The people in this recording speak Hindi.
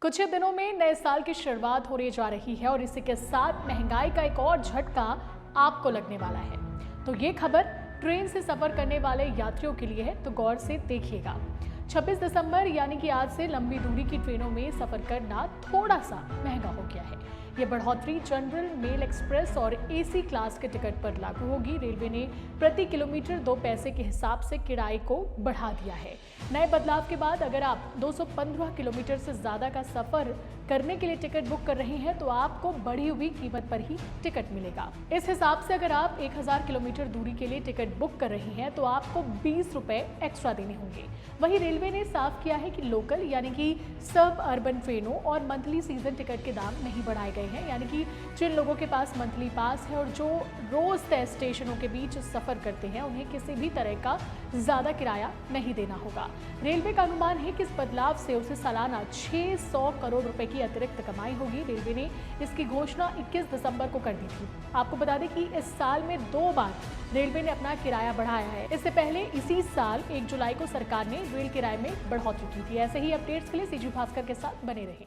कुछ ही दिनों में नए साल की शुरुआत होने जा रही है और इसी के साथ महंगाई का एक और झटका आपको लगने वाला है। तो ये खबर ट्रेन से सफर करने वाले यात्रियों के लिए है, तो गौर से देखिएगा। 26 दिसंबर यानी कि आज से लंबी दूरी की ट्रेनों में सफर करना थोड़ा सा महंगा हो गया है। ये बढ़ोतरी जनरल, मेल एक्सप्रेस और एसी क्लास के टिकट पर लागू होगी। रेलवे ने प्रति किलोमीटर 2 पैसे के हिसाब से किराए को बढ़ा दिया है। नए बदलाव के बाद अगर आप 215 किलोमीटर से ज़्यादा का सफ़र करने के लिए टिकट बुक कर रहे हैं तो आपको बढ़ी हुई कीमत पर ही टिकट मिलेगा। इस हिसाब से अगर आप 1000 किलोमीटर दूरी के लिए टिकट बुक कर रहे हैं तो आपको 20 रुपये एक्स्ट्रा देने होंगे। वहीं रेलवे ने साफ किया है कि लोकल यानी कि सब अर्बन ट्रेनों और मंथली सीजन टिकट के दाम नहीं बढ़ाए गए हैं, यानी कि जिन लोगों के पास मंथली पास है और जो रोज तय स्टेशनों के बीच सफर करते हैं उन्हें किसी भी तरह का ज्यादा किराया नहीं देना होगा। रेलवे का अनुमान है कि इस बदलाव से उसे सालाना 600 करोड़ रुपए की अतिरिक्त कमाई होगी। रेलवे ने इसकी घोषणा 21 दिसंबर को कर दी थी। आपको बता दें कि इस साल में 2 बार रेलवे ने अपना किराया बढ़ाया है। इससे पहले इसी साल 1 जुलाई को सरकार ने रेल किराए में बढ़ोतरी की थी। ऐसे ही अपडेट्स के लिए सीजी भास्कर के साथ बने रहें।